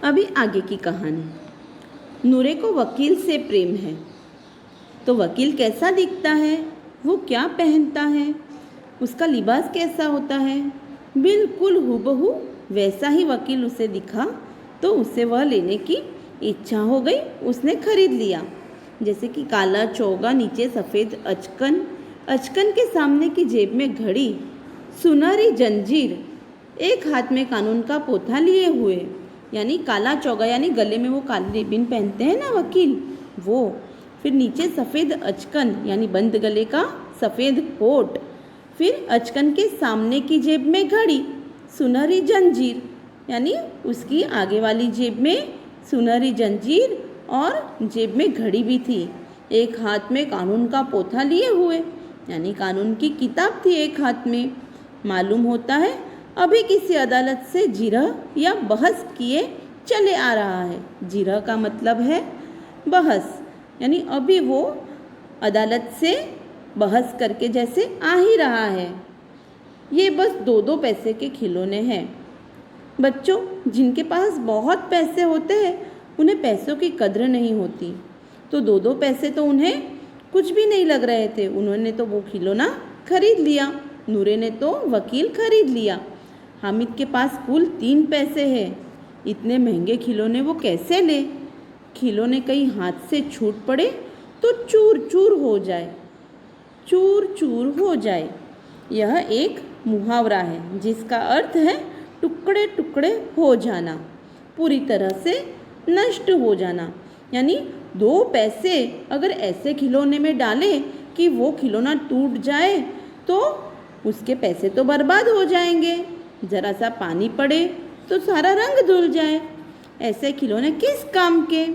अभी आगे की कहानी। नूरे को वकील से प्रेम है। तो वकील कैसा दिखता है, वो क्या पहनता है, उसका लिबास कैसा होता है, बिल्कुल हूबहू वैसा ही वकील उसे दिखा तो उसे वह लेने की इच्छा हो गई। उसने खरीद लिया। जैसे कि काला चोगा, नीचे सफ़ेद अचकन, अचकन के सामने की जेब में घड़ी, सुनहरी जंजीर, एक हाथ में कानून का पोथा लिए हुए, यानी काला चौगा, यानी गले में वो काली रिबन पहनते हैं ना वकील, वो। फिर नीचे सफ़ेद अचकन, यानी बंद गले का सफ़ेद कोट। फिर अचकन के सामने की जेब में घड़ी, सुनहरी जंजीर, यानी उसकी आगे वाली जेब में सुनहरी जंजीर और जेब में घड़ी भी थी। एक हाथ में कानून का पोथा लिए हुए, यानी कानून की किताब थी एक हाथ में। मालूम होता है अभी किसी अदालत से जिरह या बहस किए चले आ रहा है। जिरह का मतलब है बहस, यानी अभी वो अदालत से बहस करके जैसे आ ही रहा है। ये बस 2-2 पैसे के खिलौने हैं। बच्चों, जिनके पास बहुत पैसे होते हैं उन्हें पैसों की कद्र नहीं होती। तो 2-2 पैसे तो उन्हें कुछ भी नहीं लग रहे थे। उन्होंने तो वो खिलौना खरीद लिया। नूरे ने तो वकील खरीद लिया। हामिद के पास कुल 3 पैसे हैं। इतने महंगे खिलौने वो कैसे ले? खिलौने कहीं हाथ से छूट पड़े तो चूर चूर हो जाए, चूर चूर हो जाए। यह एक मुहावरा है जिसका अर्थ है टुकड़े टुकड़े हो जाना, पूरी तरह से नष्ट हो जाना। यानी 2 पैसे अगर ऐसे खिलौने में डाले कि वो खिलौना टूट जाए तो उसके पैसे तो बर्बाद हो जाएंगे। ज़रा सा पानी पड़े तो सारा रंग धुल जाए। ऐसे खिलौने किस काम के?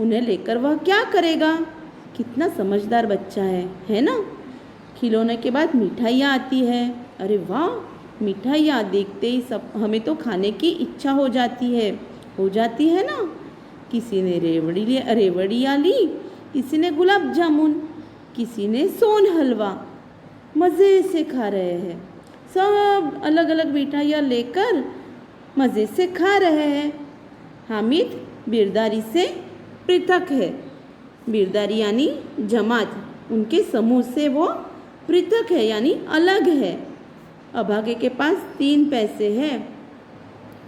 उन्हें लेकर वह क्या करेगा? कितना समझदार बच्चा है ना? खिलौने के बाद मिठाइयाँ आती है। अरे वाह, मिठाइयाँ देखते ही सब हमें तो खाने की इच्छा हो जाती है ना। किसी ने रेवड़ियाँ ली, किसी ने गुलाब जामुन, किसी ने सोन हलवा। मज़े से खा रहे हैं, सब अलग अलग मिठाइयाँ लेकर मज़े से खा रहे हैं। हामिद बिरदारी से पृथक है। बिरदारी यानी जमात, उनके समूह से वो पृथक है, यानी अलग है। अभागे के पास 3 पैसे हैं।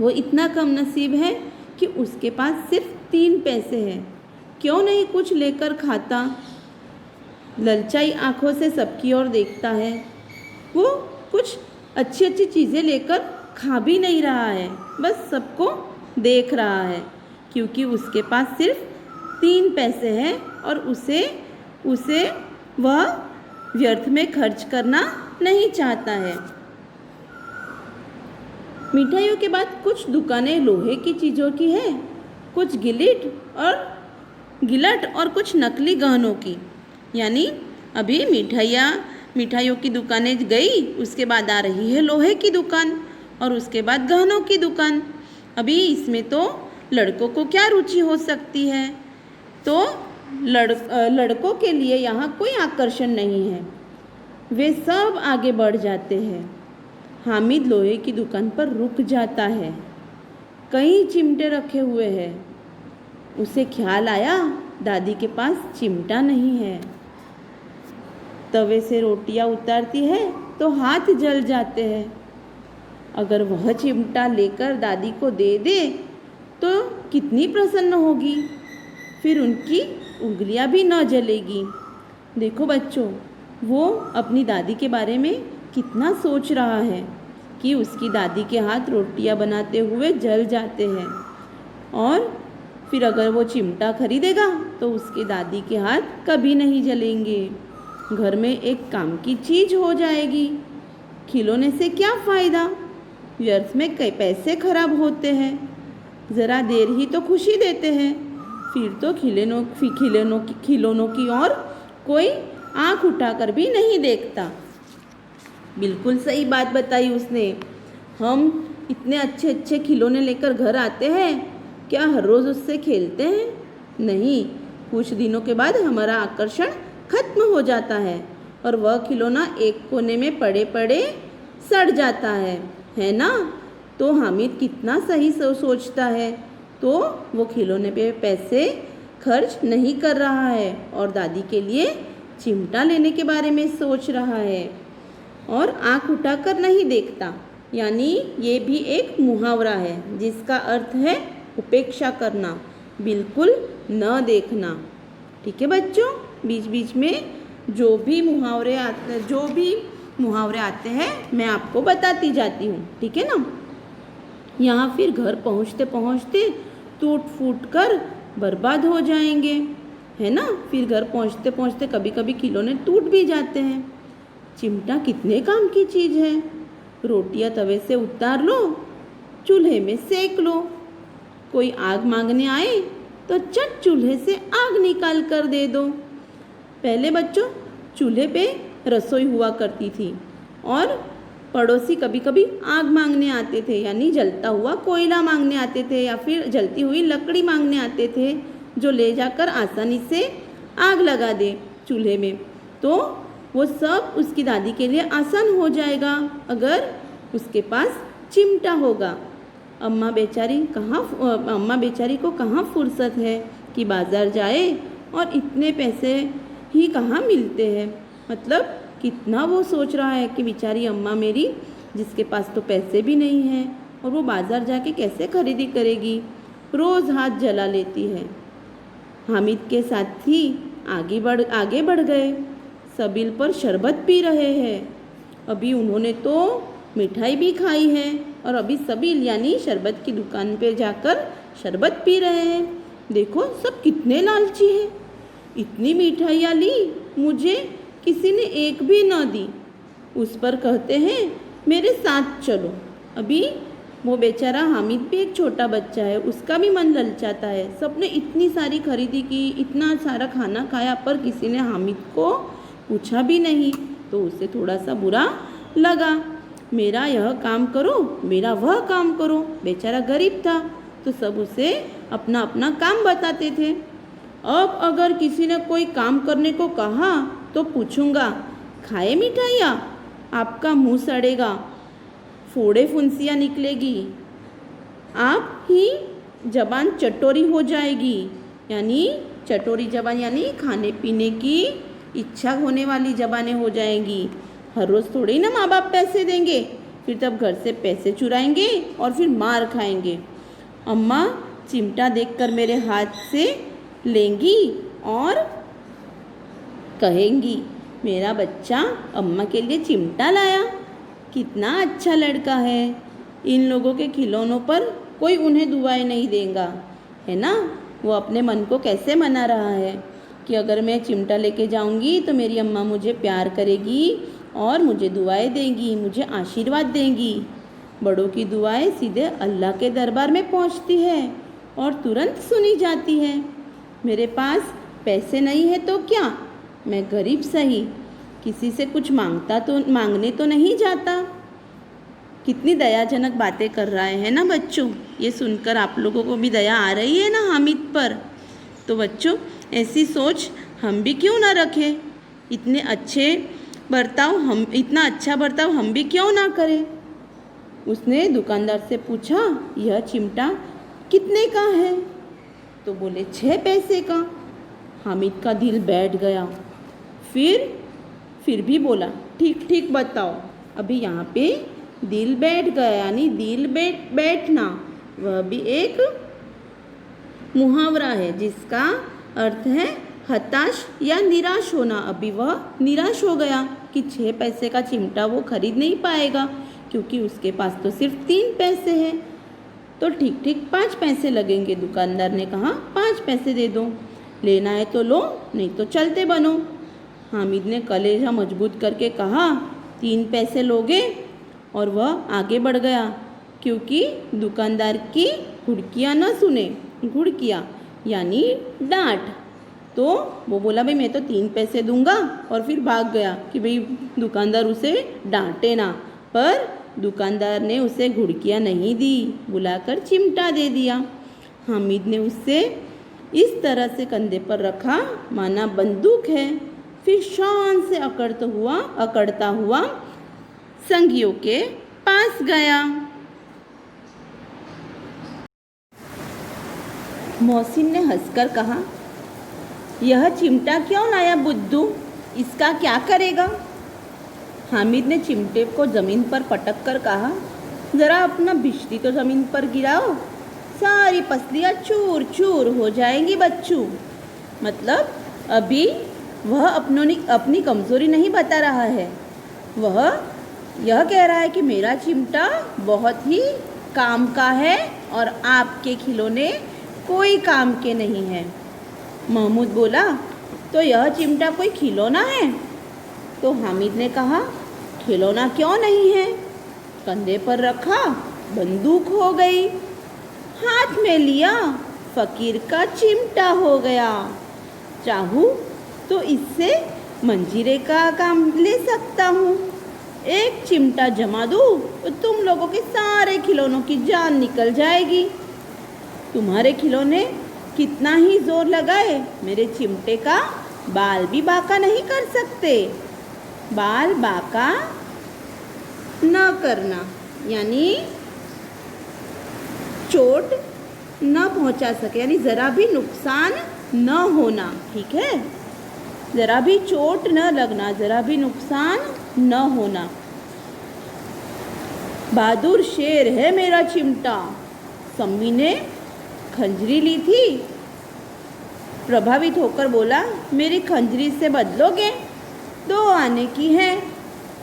वो इतना कम नसीब है कि उसके पास सिर्फ 3 पैसे हैं। क्यों नहीं कुछ लेकर खाता? ललचाई आँखों से सबकी ओर देखता है। वो कुछ अच्छी अच्छी चीज़ें लेकर खा भी नहीं रहा है, बस सबको देख रहा है, क्योंकि उसके पास सिर्फ 3 पैसे हैं और उसे वह व्यर्थ में खर्च करना नहीं चाहता है। मिठाइयों के बाद कुछ दुकानें लोहे की चीज़ों की है, कुछ गिलट और कुछ नकली गहनों की। यानी अभी मिठाइयों की दुकानें गई, उसके बाद आ रही है लोहे की दुकान और उसके बाद गहनों की दुकान। अभी इसमें तो लड़कों को क्या रुचि हो सकती है? तो लड़कों के लिए यहाँ कोई आकर्षण नहीं है, वे सब आगे बढ़ जाते हैं। हामिद लोहे की दुकान पर रुक जाता है। कई चिमटे रखे हुए हैं। उसे ख्याल आया दादी के पास चिमटा नहीं है। तवे से रोटियां उतारती है तो हाथ जल जाते हैं। अगर वह चिमटा लेकर दादी को दे दे तो कितनी प्रसन्न होगी, फिर उनकी उंगलियां भी न जलेगी। देखो बच्चों, वो अपनी दादी के बारे में कितना सोच रहा है कि उसकी दादी के हाथ रोटियां बनाते हुए जल जाते हैं, और फिर अगर वो चिमटा खरीदेगा तो उसकी दादी के हाथ कभी नहीं जलेंगे। घर में एक काम की चीज़ हो जाएगी। खिलौने से क्या फ़ायदा? व्यर्थ में कई पैसे खराब होते हैं। ज़रा देर ही तो खुशी देते हैं, फिर तो खिलौनों की ओर कोई आँख उठाकर भी नहीं देखता। बिल्कुल सही बात बताई उसने। हम इतने अच्छे अच्छे खिलौने लेकर घर आते हैं, क्या हर रोज़ उससे खेलते हैं? नहीं, कुछ दिनों के बाद हमारा आकर्षण खत्म हो जाता है और वह खिलौना एक कोने में पड़े पड़े सड़ जाता है ना? तो हामिद कितना सही सोचता है। तो वो खिलौने पे पैसे खर्च नहीं कर रहा है और दादी के लिए चिमटा लेने के बारे में सोच रहा है और आँख उठाकर नहीं देखता। यानी ये भी एक मुहावरा है जिसका अर्थ है उपेक्षा करना, बिल्कुल न देखना। ठीक है बच्चों, बीच बीच में जो भी मुहावरे आते हैं मैं आपको बताती जाती हूँ। ठीक है ना। यहाँ फिर घर पहुँचते पहुँचते टूट फूट कर बर्बाद हो जाएंगे, है ना। फिर घर पहुँचते पहुँचते कभी कभी खिलौने टूट भी जाते हैं। चिमटा कितने काम की चीज़ है। रोटियां तवे से उतार लो, चूल्हे में सेक लो। कोई आग मांगने आए तो चट चूल्हे से आग निकाल कर दे दो। पहले बच्चों चूल्हे पे रसोई हुआ करती थी और पड़ोसी कभी कभी आग मांगने आते थे, यानी जलता हुआ कोयला मांगने आते थे या फिर जलती हुई लकड़ी मांगने आते थे, जो ले जाकर आसानी से आग लगा दे चूल्हे में। तो वो सब उसकी दादी के लिए आसान हो जाएगा अगर उसके पास चिमटा होगा। अम्मा बेचारी को कहाँ फुर्सत है कि बाज़ार जाए, और इतने पैसे ही कहाँ मिलते हैं। मतलब कितना वो सोच रहा है कि बेचारी अम्मा मेरी, जिसके पास तो पैसे भी नहीं हैं और वो बाज़ार जाके कैसे खरीदी करेगी, रोज़ हाथ जला लेती है। हामिद के साथी आगे बढ़ गए, सबील पर शरबत पी रहे हैं। अभी उन्होंने तो मिठाई भी खाई है और अभी सबील यानी शरबत की दुकान पे जाकर शरबत पी रहे हैं। देखो सब कितने लालची हैं। इतनी मिठाइयाँ ली, मुझे किसी ने एक भी न दी। उस पर कहते हैं मेरे साथ चलो। अभी वो बेचारा हामिद भी एक छोटा बच्चा है, उसका भी मन ललचाता है। सबने इतनी सारी खरीदी की, इतना सारा खाना खाया, पर किसी ने हामिद को पूछा भी नहीं, तो उसे थोड़ा सा बुरा लगा। मेरा यह काम करो, मेरा वह काम करो। बेचारा गरीब था तो सब उसे अपना अपना काम बताते थे। अब अगर किसी ने कोई काम करने को कहा तो पूछूंगा, खाए मिठाइयाँ, आपका मुंह सड़ेगा, फोड़े फुंसियाँ निकलेगी, आप ही जबान चटोरी हो जाएगी। यानी चटोरी जबान यानी खाने पीने की इच्छा होने वाली जबानें हो जाएंगी। हर रोज़ थोड़े ही ना माँ बाप पैसे देंगे, फिर तब घर से पैसे चुराएंगे और फिर मार खाएंगे। अम्मा चिमटा देखकर मेरे हाथ से लेंगी और कहेंगी, मेरा बच्चा अम्मा के लिए चिमटा लाया, कितना अच्छा लड़का है। इन लोगों के खिलौनों पर कोई उन्हें दुआएं नहीं देगा, है ना। वो अपने मन को कैसे मना रहा है कि अगर मैं चिमटा लेके जाऊंगी तो मेरी अम्मा मुझे प्यार करेगी और मुझे दुआएं देंगी, मुझे आशीर्वाद देंगी। बड़ों की दुआएं सीधे अल्लाह के दरबार में पहुंचती है और तुरंत सुनी जाती है। मेरे पास पैसे नहीं है तो क्या, मैं गरीब सही, किसी से कुछ मांगने तो नहीं जाता। कितनी दयाजनक बातें कर रहा है ना बच्चों। ये सुनकर आप लोगों को भी दया आ रही है ना हामिद पर। तो बच्चों ऐसी सोच हम भी क्यों ना रखें, इतना अच्छा बर्ताव हम भी क्यों ना करें। उसने दुकानदार से पूछा, यह चिमटा कितने का है? तो बोले 6 पैसे का। हामिद का दिल बैठ गया। फिर भी बोला, ठीक बताओ। अभी यहाँ पे दिल बैठ गया यानी दिल बैठना, वह भी एक मुहावरा है जिसका अर्थ है हताश या निराश होना। अभी वह निराश हो गया कि 6 पैसे का चिमटा वो खरीद नहीं पाएगा क्योंकि उसके पास तो सिर्फ 3 पैसे हैं। तो ठीक 5 पैसे लगेंगे। दुकानदार ने कहा 5 पैसे दे दो, लेना है तो लो, नहीं तो चलते बनो। हामिद ने कलेजा मजबूत करके कहा 3 पैसे लोगे, और वह आगे बढ़ गया क्योंकि दुकानदार की घुड़कियाँ न सुने। घुड़कियाँ यानी डांट। तो वो बोला भाई मैं तो 3 पैसे दूंगा और फिर भाग गया कि भाई दुकानदार उसे डांटे ना। पर दुकानदार ने उसे घुड़कियाँ नहीं दी, बुलाकर चिमटा दे दिया। हामिद ने उससे इस तरह से कंधे पर रखा माना बंदूक है, फिर शान से अकड़ता हुआ संगियों के पास गया। मोहसिन ने हंसकर कहा, यह चिमटा क्यों लाया बुद्धू, इसका क्या करेगा? हामिद ने चिमटे को ज़मीन पर पटक कर कहा, ज़रा अपना बिजली तो ज़मीन पर गिराओ, सारी पसलियाँ चूर चूर हो जाएंगी बच्चों। मतलब अभी वह अपनी कमज़ोरी नहीं बता रहा है, वह यह कह रहा है कि मेरा चिमटा बहुत ही काम का है और आपके खिलौने कोई काम के नहीं हैं। महमूद बोला, तो यह चिमटा कोई खिलौना है? तो हामिद ने कहा, खिलौना क्यों नहीं है? कंधे पर रखा, बंदूक हो गई, हाथ में लिया, फ़कीर का चिमटा हो गया। चाहूँ तो इससे मंजीरे का काम ले सकता हूँ। एक चिमटा जमा दूँ तो तुम लोगों के सारे खिलौनों की जान निकल जाएगी। तुम्हारे खिलौने कितना ही जोर लगाए, मेरे चिमटे का बाल भी बांका नहीं कर सकते। बाल बांका न करना यानी चोट न पहुंचा सके, यानी ज़रा भी नुकसान न होना, ठीक है? ज़रा भी चोट न लगना, ज़रा भी नुकसान न होना। बहादुर शेर है मेरा चिमटा। सम्मी ने खंजरी ली थी, प्रभावित होकर बोला, मेरी खंजरी से बदलोगे? 2 आने की है।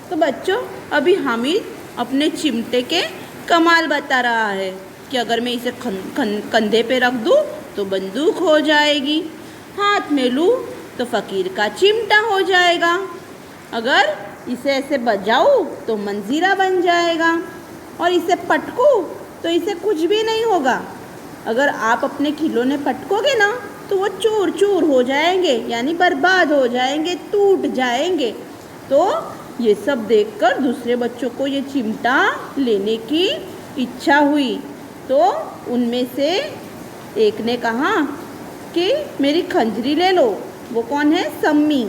तो बच्चों, अभी हामिद अपने चिमटे के कमाल बता रहा है कि अगर मैं इसे कंधे पे रख दूँ तो बंदूक हो जाएगी, हाथ में लूँ तो फ़कीर का चिमटा हो जाएगा, अगर इसे ऐसे बजाऊँ तो मंजीरा बन जाएगा, और इसे पटकूँ तो इसे कुछ भी नहीं होगा। अगर आप अपने खिलौने पटकोगे ना तो वो चूर चूर हो जाएंगे, यानी बर्बाद हो जाएंगे, टूट जाएंगे। तो ये सब देखकर दूसरे बच्चों को ये चिमटा लेने की इच्छा हुई। तो उनमें से एक ने कहा कि मेरी खंजरी ले लो। वो कौन है? सम्मी।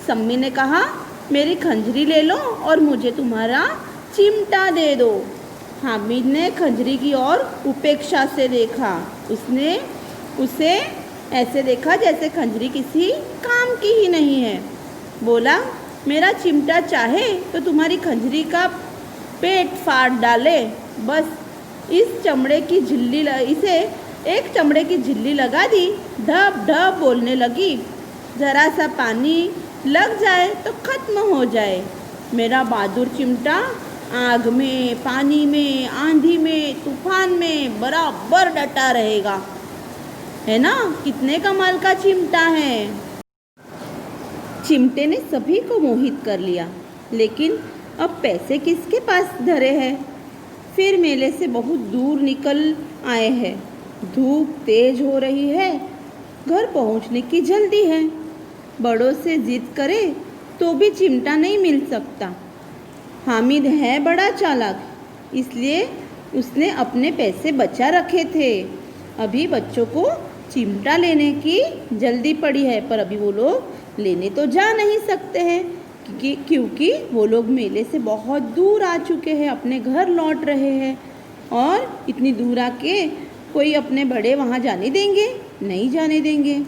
सम्मी ने कहा, मेरी खंजरी ले लो और मुझे तुम्हारा चिमटा दे दो। हामिद ने खंजरी की ओर उपेक्षा से देखा। उसने उसे ऐसे देखा जैसे खंजरी किसी काम की ही नहीं है। बोला, मेरा चिमटा चाहे तो तुम्हारी खंजरी का पेट फाड़ डाले, बस इस चमड़े की झिल्ली इसे एक चमड़े की झिल्ली लगा दी, ढब ढब बोलने लगी। ज़रा सा पानी लग जाए तो ख़त्म हो जाए। मेरा बहादुर चिमटा आग में, पानी में, आंधी में, तूफान में बराबर डटा रहेगा। है ना? कितने कमाल का चिमटा है। चिमटे ने सभी को मोहित कर लिया, लेकिन अब पैसे किसके पास धरे हैं? फिर मेले से बहुत दूर निकल आए हैं। धूप तेज हो रही है, घर पहुंचने की जल्दी है। बड़ों से जिद करे तो भी चिमटा नहीं मिल सकता। हामिद है बड़ा चालाक, इसलिए उसने अपने पैसे बचा रखे थे। अभी बच्चों को चिमटा लेने की जल्दी पड़ी है, पर अभी वो लोग लेने तो जा नहीं सकते हैं क्योंकि वो लोग मेले से बहुत दूर आ चुके हैं, अपने घर लौट रहे हैं। और इतनी दूर आके कोई अपने बड़े वहाँ जाने देंगे? नहीं जाने देंगे,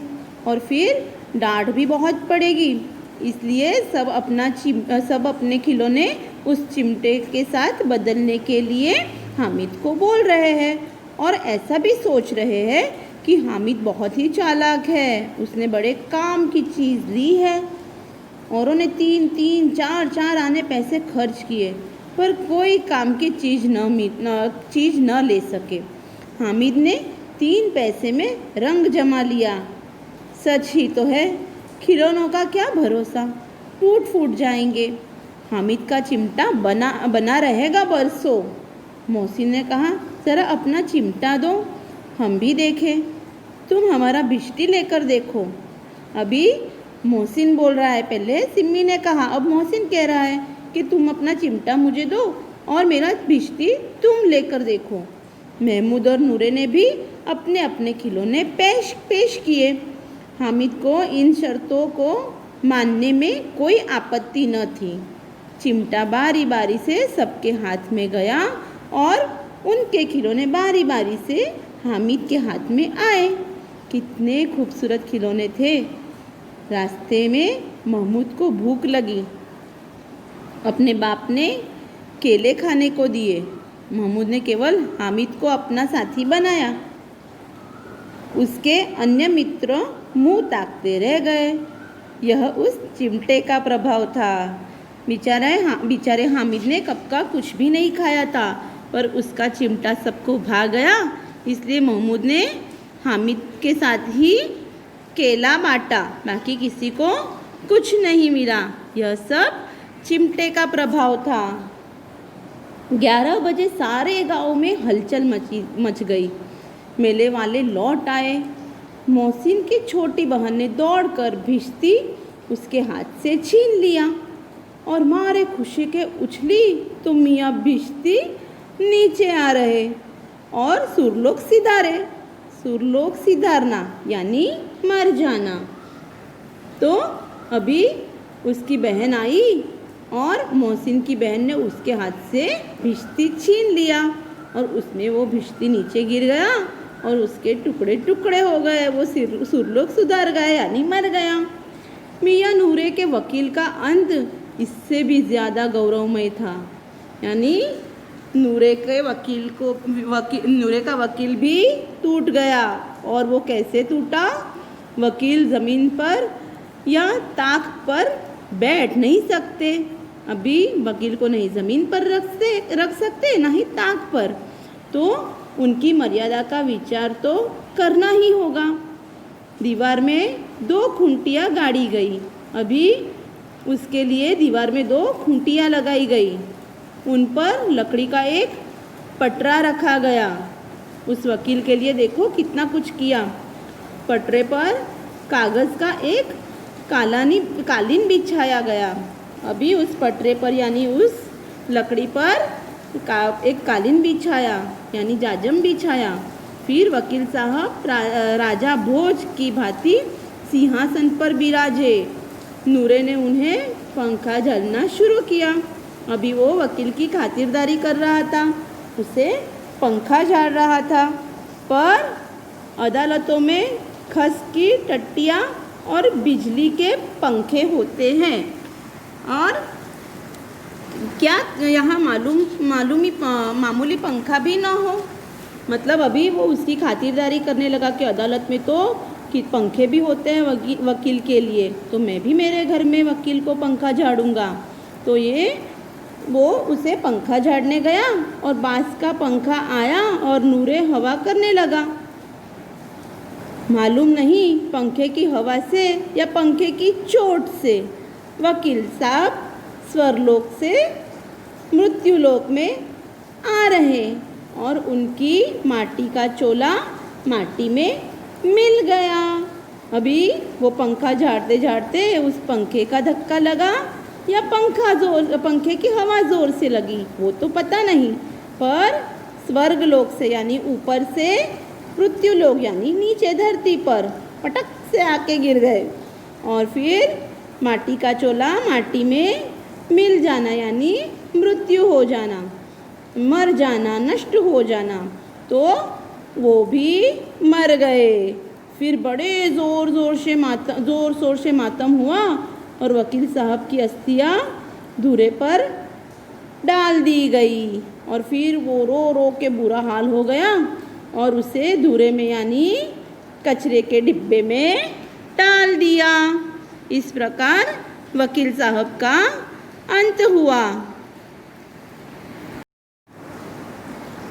और फिर डांट भी बहुत पड़ेगी। इसलिए सब अपने खिलौने उस चिमटे के साथ बदलने के लिए हामिद को बोल रहे हैं, और ऐसा भी सोच रहे हैं कि हामिद बहुत ही चालाक है, उसने बड़े काम की चीज़ ली है। औरों ने 3-3, 4-4 आने पैसे खर्च किए, पर कोई काम की चीज़ न ले सके। हामिद ने 3 पैसे में रंग जमा लिया। सच ही तो है, खिलौनों का क्या भरोसा, टूट फूट जाएंगे। हामिद का चिमटा बना रहेगा बरसों। मोहसिन ने कहा, ज़रा अपना चिमटा दो, हम भी देखें। तुम हमारा बिजली लेकर देखो। अभी मोहसिन बोल रहा है, पहले सिम्मी ने कहा, अब मोहसिन कह रहा है कि तुम अपना चिमटा मुझे दो और मेरा बिजली तुम लेकर देखो। महमूद और नूरे ने भी अपने अपने खिलौने पेश किए। हामिद को इन शर्तों को मानने में कोई आपत्ति न थी। चिमटा बारी बारी से सबके हाथ में गया और उनके खिलौने बारी बारी से हामिद के हाथ में आए। कितने खूबसूरत खिलौने थे। रास्ते में महमूद को भूख लगी। अपने बाप ने केले खाने को दिए। महमूद ने केवल हामिद को अपना साथी बनाया। उसके अन्य मित्र मुंह ताकते रह गए। यह उस चिमटे का प्रभाव था। बेचारे हामिद ने कब का कुछ भी नहीं खाया था, पर उसका चिमटा सबको भा गया। इसलिए महमूद ने हामिद के साथ ही केला बांटा, बाकी किसी को कुछ नहीं मिला। यह सब चिमटे का प्रभाव था। 11 बजे सारे गांव में हलचल मच गई। मेले वाले लौट आए। मोहसिन की छोटी बहन ने दौड़कर भिश्ती उसके हाथ से छीन लिया और मारे खुशी के उछली तो मियाँ भिश्ती नीचे आ रहे और सुरलोक सिधारना यानी मर जाना। तो अभी उसकी बहन आई और मोहसिन की बहन ने उसके हाथ से भिश्ती छीन लिया और उसमें वो भिश्ती नीचे गिर गया और उसके टुकड़े टुकड़े हो गए। वो सुरलोक सुधार गए यानी मर गया। मियाँ नूरे के वकील का अंत इससे भी ज़्यादा गौरवमय था। यानी नूरे का वकील भी टूट गया। और वो कैसे टूटा? वकील ज़मीन पर या ताक पर बैठ नहीं सकते। अभी वकील को नहीं ज़मीन पर रख सकते ना ही ताक पर, तो उनकी मर्यादा का विचार तो करना ही होगा। दीवार में 2 खूंटियाँ गाड़ी गई। अभी उसके लिए दीवार में 2 खूंटियाँ लगाई गई। उन पर लकड़ी का एक पटरा रखा गया। उस वकील के लिए देखो कितना कुछ किया। पटरे पर कागज़ का एक कालीन बिछाया गया। अभी उस पटरे पर यानी उस लकड़ी पर एक कालीन बिछाया यानी जाजम बिछाया। फिर वकील साहब राजा भोज की भांति सिंहासन पर बिराजे। नूरे ने उन्हें पंखा झलना शुरू किया। अभी वो वकील की खातिरदारी कर रहा था, उसे पंखा झाड़ रहा था। पर अदालतों में खस की टट्टियाँ और बिजली के पंखे होते हैं, और क्या यहाँ मामूली पंखा भी ना हो। मतलब अभी वो उसकी खातिरदारी करने लगा कि अदालत में तो कि पंखे भी होते हैं वकील के लिए, तो मैं भी मेरे घर में वकील को पंखा झाड़ूंगा। तो वो उसे पंखा झाड़ने गया और बांस का पंखा आया और नूरे हवा करने लगा। मालूम नहीं पंखे की हवा से या पंखे की चोट से वकील साहब स्वर्लोक से मृत्युलोक में आ रहे और उनकी माटी का चोला माटी में मिल गया। अभी वो पंखा झाड़ते झाड़ते उस पंखे का धक्का लगा या पंखे की हवा जोर से लगी वो तो पता नहीं, पर स्वर्गलोक से यानी ऊपर से मृत्युलोक यानी नीचे धरती पर पटक से आके गिर गए। और फिर माटी का चोला माटी में मिल जाना यानी मृत्यु हो जाना, मर जाना, नष्ट हो जाना। तो वो भी मर गए। फिर बड़े ज़ोर शोर से मातम हुआ और वकील साहब की अस्थियाँ धूरे पर डाल दी गई। और फिर वो रो रो के बुरा हाल हो गया और उसे धूरे में यानी कचरे के डिब्बे में डाल दिया। इस प्रकार वकील साहब का अंत हुआ।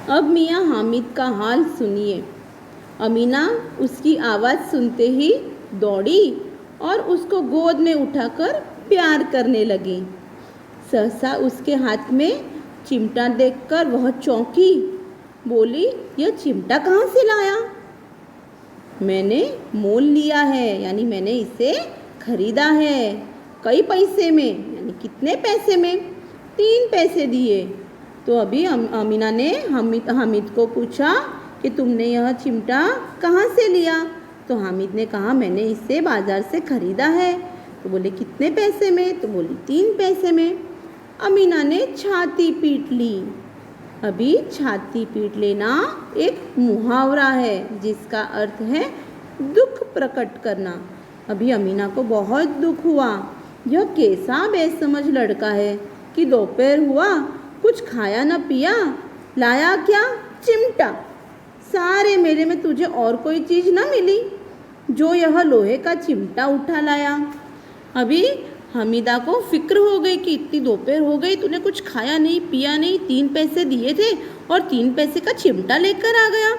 अब मियाँ हामिद का हाल सुनिए। अमीना उसकी आवाज़ सुनते ही दौड़ी और उसको गोद में उठाकर प्यार करने लगी। सहसा उसके हाथ में चिमटा देखकर वह चौंकी। बोली, यह चिमटा कहाँ से लाया? मैंने मोल लिया है, यानी मैंने इसे खरीदा है। कई पैसे में? यानी कितने पैसे में? 3 पैसे दिए। तो अभी अमीना ने हामिद को पूछा कि तुमने यह चिमटा कहाँ से लिया? तो हामिद ने कहा, मैंने इसे बाज़ार से ख़रीदा है। तो बोले, कितने पैसे में? तो बोली, 3 पैसे में। अमीना ने छाती पीट ली। अभी छाती पीट लेना एक मुहावरा है जिसका अर्थ है दुख प्रकट करना। अभी अमीना को बहुत दुख हुआ। यह कैसा बेसमझ लड़का है कि दोपहर हुआ, कुछ खाया न पिया, लाया क्या? चिमटा। सारे मेले में तुझे और कोई चीज़ न मिली जो यह लोहे का चिमटा उठा लाया। अभी हमीदा को फिक्र हो गई कि इतनी दोपहर हो गई, तूने कुछ खाया नहीं पिया नहीं, 3 पैसे दिए थे और 3 पैसे का चिमटा लेकर आ गया।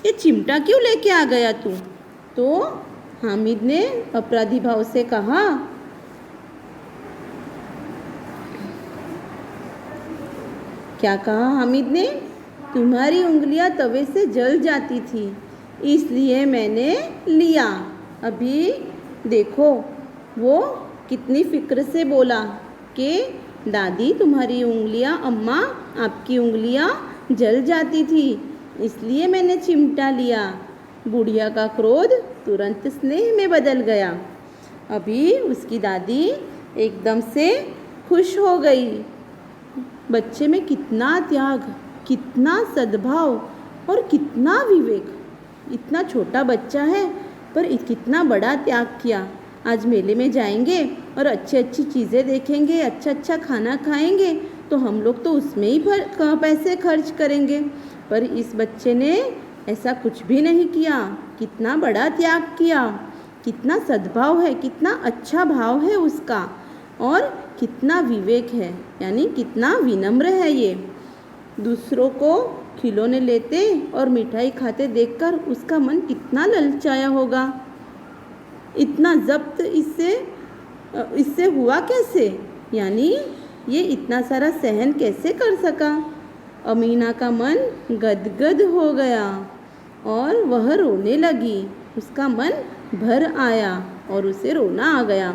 ये चिमटा क्यों लेके आ गया तू? तो हामिद ने अपराधी भाव से कहा, क्या कहा हामिद ने? तुम्हारी उंगलियां तवे से जल जाती थी, इसलिए मैंने लिया। अभी देखो वो कितनी फिक्र से बोला कि दादी तुम्हारी उंगलियां, अम्मा आपकी उंगलियां जल जाती थी, इसलिए मैंने चिमटा लिया। बुढ़िया का क्रोध तुरंत स्नेह में बदल गया। अभी उसकी दादी एकदम से खुश हो गई। बच्चे में कितना त्याग, कितना सद्भाव और कितना विवेक। इतना छोटा बच्चा है पर कितना बड़ा त्याग किया। आज मेले में जाएंगे और अच्छी अच्छी चीज़ें देखेंगे, अच्छा अच्छा खाना खाएंगे, तो हम लोग तो उसमें ही पैसे खर्च करेंगे। पर इस बच्चे ने ऐसा कुछ भी नहीं किया। कितना बड़ा त्याग किया, कितना सद्भाव है, कितना अच्छा भाव है उसका, और कितना विवेक है, यानी कितना विनम्र है ये। दूसरों को खिलौने लेते और मिठाई खाते देखकर उसका मन कितना ललचाया होगा। इतना जब्त इससे हुआ कैसे? यानी ये इतना सारा सहन कैसे कर सका? अमीना का मन गदगद हो गया और वह रोने लगी। उसका मन भर आया और उसे रोना आ गया।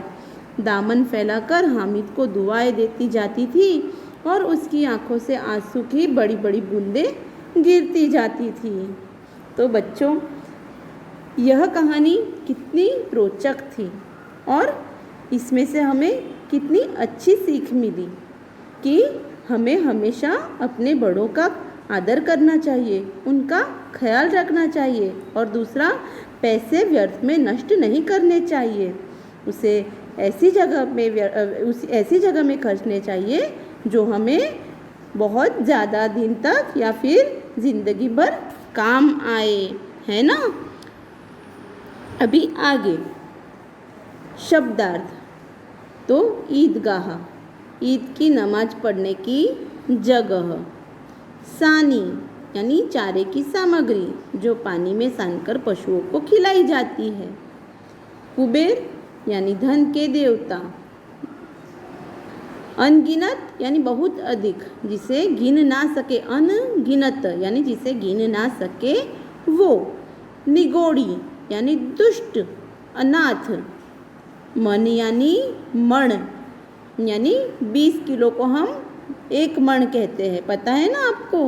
दामन फैलाकर हामिद को दुआएं देती जाती थी और उसकी आंखों से आंसू की बड़ी बड़ी बूंदें गिरती जाती थी। तो बच्चों, यह कहानी कितनी रोचक थी और इसमें से हमें कितनी अच्छी सीख मिली कि हमें हमेशा अपने बड़ों का आदर करना चाहिए, उनका ख्याल रखना चाहिए, और दूसरा, पैसे व्यर्थ में नष्ट नहीं करने चाहिए। उसे ऐसी जगह में खर्चने चाहिए जो हमें बहुत ज़्यादा दिन तक या फिर ज़िंदगी भर काम आए, है ना। अभी आगे शब्दार्थ। तो ईदगाह, ईद की नमाज पढ़ने की जगह। सानी यानी चारे की सामग्री जो पानी में सानकर पशुओं को खिलाई जाती है। कुबेर यानी धन के देवता। अनगिनत यानी बहुत अधिक, जिसे गिन ना सके। अनगिनत यानी जिसे गिन ना सके वो। निगोड़ी यानी दुष्ट, अनाथ। मन यानी मण, यानी 20 किलो को हम 1 मण कहते हैं, पता है ना आपको,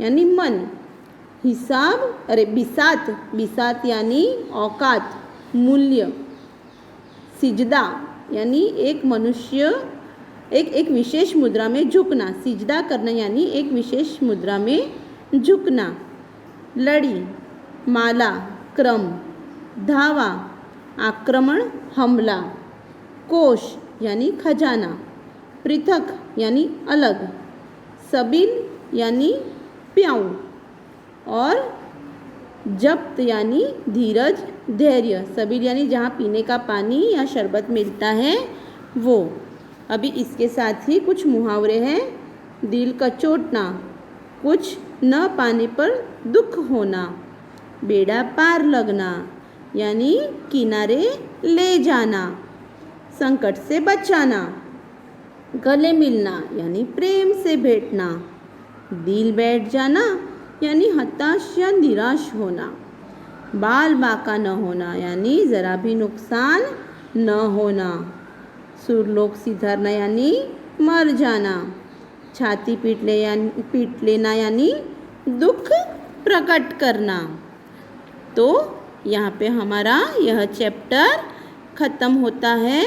यानी मन। हिसाब, बिसात, बिसात यानी औकात, मूल्य। सिजदा यानी एक मनुष्य एक विशेष मुद्रा में झुकना। सिजदा करना यानी एक विशेष मुद्रा में झुकना। लड़ी, माला, क्रम। धावा, आक्रमण, हमला। कोश यानी खजाना। पृथक यानी अलग। सबील यानी प्याऊ। और जब्त यानी धीरज, धैर्य। सबील यानी जहाँ पीने का पानी या शरबत मिलता है वो। अभी इसके साथ ही कुछ मुहावरे हैं। दिल कचोटना, कुछ न पाने पर दुख होना। बेड़ा पार लगना यानी किनारे ले जाना। संकट से बचाना। गले मिलना यानी प्रेम से भेंटना। दिल बैठ जाना यानी हताश या निराश होना। बाल बाका न होना यानी ज़रा भी नुकसान न होना। सुरलोक सिधारना यानी मर जाना। छाती पीट लेना यानी दुख प्रकट करना। तो यहाँ पे हमारा यह चैप्टर ख़त्म होता है।